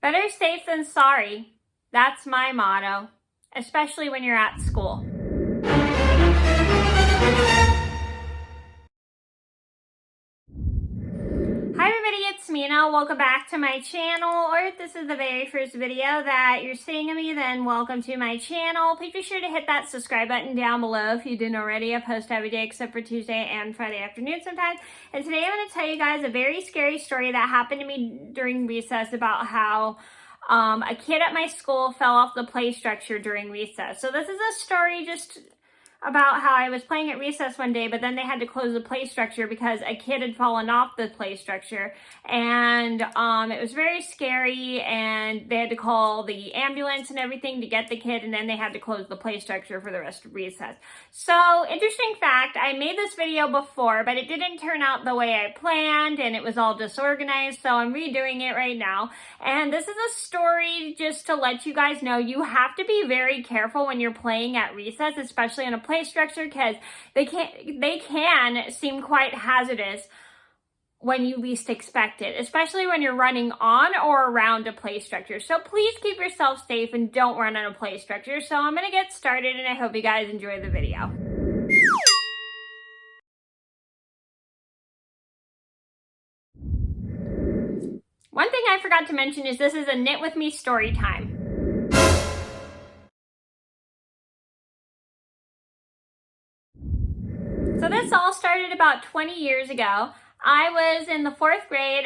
Better safe than sorry. That's my motto, especially when you're at school. Hi everybody, it's Mena. Welcome back to my channel, or if this is the very first video that you're seeing of me, then welcome to my channel. Please be sure to hit that subscribe button down below if you didn't already. I post every day except for Tuesday and Friday afternoon sometimes. And today I'm going to tell you guys a very scary story that happened to me during recess about how a kid at my school fell off the play structure during recess. So this is a story just about how I was playing at recess one day, but then they had to close the play structure because a kid had fallen off the play structure, and it was very scary, and they had to call the ambulance and everything to get the kid, and then they had to close the play structure for the rest of recess. So, interesting fact, I made this video before, but it didn't turn out the way I planned, and it was all disorganized, so I'm redoing it right now. And this is a story just to let you guys know you have to be very careful when you're playing at recess, especially in a play structure, because they can seem quite hazardous when you least expect it, especially when you're running on or around a play structure. So please keep yourself safe and don't run on a play structure. So I'm going to get started, and I hope you guys enjoy the video. One thing I forgot to mention is this is a Knit With Me story time. So this all started about 20 years ago. I was in the 4th grade.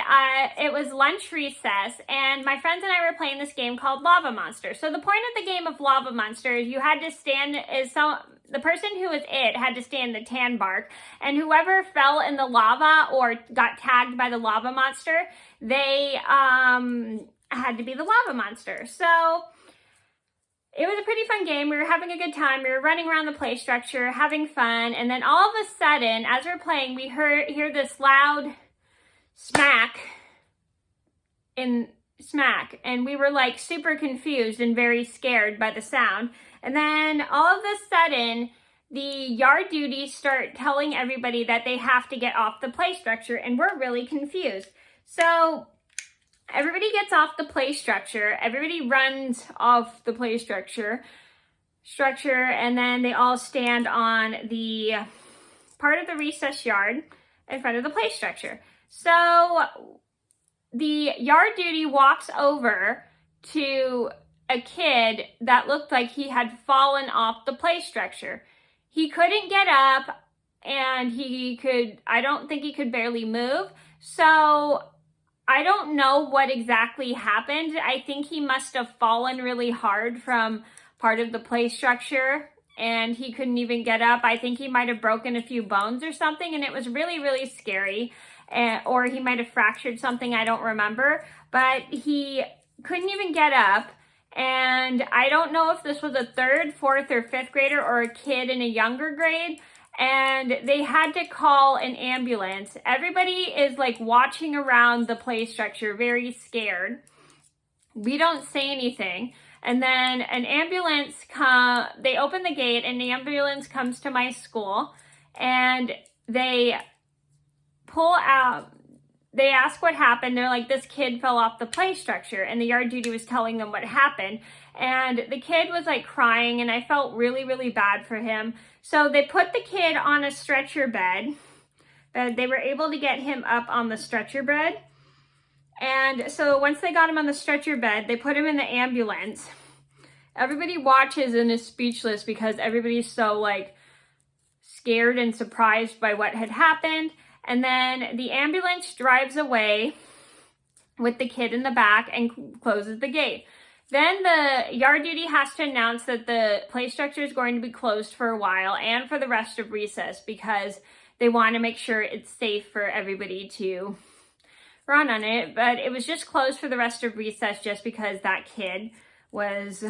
It was lunch recess, and my friends and I were playing this game called Lava Monster. So the point of the game of Lava Monster is you had to stand, the person who was it had to stand the tan bark, and whoever fell in the lava or got tagged by the lava monster, they had to be the lava monster. So it was a pretty fun game. We were having a good time. We were running around the play structure, having fun. And then all of a sudden, as we're playing, we hear this loud smack. And we were like super confused and very scared by the sound. And then all of a sudden, the yard duties start telling everybody that they have to get off the play structure. And we're really confused. So everybody gets off the play structure. Everybody runs off the play structure, and then they all stand on the part of the recess yard in front of the play structure. So the yard duty walks over to a kid that looked like he had fallen off the play structure. He couldn't get up, and I don't think he could barely move. So I don't know what exactly happened. I think he must have fallen really hard from part of the play structure, and he couldn't even get up. I think he might have broken a few bones or something, and it was really, really scary. Or he might have fractured something, I don't remember. But he couldn't even get up, and I don't know if this was a 3rd, 4th, or 5th grader or a kid in a younger grade. And they had to call an ambulance. Everybody is like watching around the play structure, very scared. We don't say anything. And then an ambulance they open the gate, and the ambulance comes to my school, and they pull out, they ask what happened. They're like, this kid fell off the play structure, and the yard duty was telling them what happened. And the kid was like crying, and I felt really, really bad for him. So they put the kid on a stretcher bed. They were able to get him up on the stretcher bed. And so once they got him on the stretcher bed, they put him in the ambulance. Everybody watches and is speechless because everybody's so like scared and surprised by what had happened. And then the ambulance drives away with the kid in the back and closes the gate. Then the yard duty has to announce that the play structure is going to be closed for a while and for the rest of recess, because they want to make sure it's safe for everybody to run on it. But it was just closed for the rest of recess just because that kid was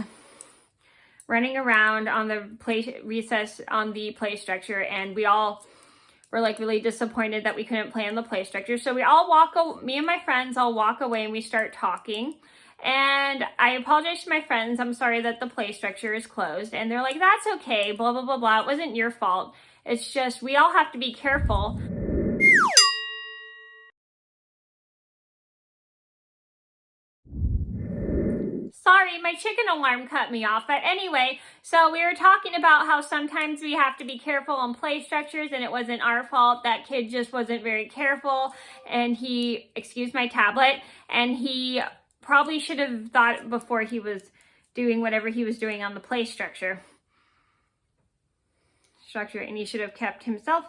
running around on the play structure, and we all were like really disappointed that we couldn't play on the play structure. So me and my friends all walk away, and we start talking. And I apologize to my friends. I'm sorry that the play structure is closed. And they're like, that's okay, blah, blah, blah, blah. It wasn't your fault. It's just, we all have to be careful. Sorry, my chicken alarm cut me off. But anyway, so we were talking about how sometimes we have to be careful on play structures, and it wasn't our fault. That kid just wasn't very careful, and he, excuse my tablet, and he probably should have thought before he was doing whatever he was doing on the play structure, and he should have kept himself,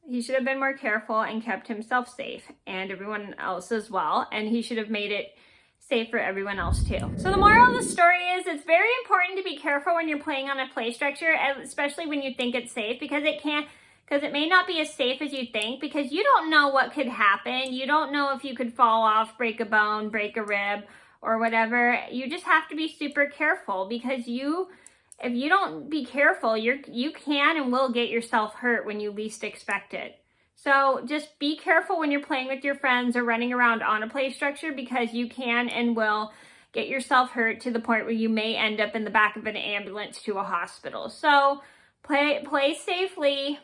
he should have been more careful and kept himself safe and everyone else as well, and he should have made it safe for everyone else too. So the moral of the story is it's very important to be careful when you're playing on a play structure, especially when you think it's safe, because it may not be as safe as you think, because you don't know what could happen. You don't know if you could fall off, break a bone, break a rib, or whatever. You just have to be super careful, because if you don't be careful, you can and will get yourself hurt when you least expect it. So just be careful when you're playing with your friends or running around on a play structure, because you can and will get yourself hurt to the point where you may end up in the back of an ambulance to a hospital. So play safely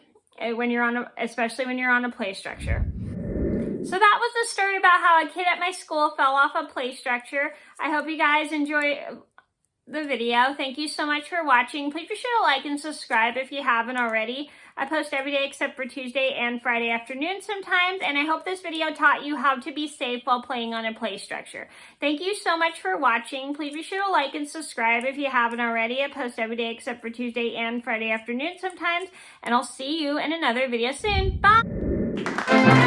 especially when you're on a play structure. So that was the story about how a kid at my school fell off a play structure. I hope you guys enjoy the video. Thank you so much for watching. Please be sure to like and subscribe if you haven't already. I post every day except for Tuesday and Friday afternoon sometimes, and I hope this video taught you how to be safe while playing on a play structure. Thank you so much for watching. Please be sure to like and subscribe if you haven't already. I post every day except for Tuesday and Friday afternoon sometimes, and I'll see you in another video soon. Bye!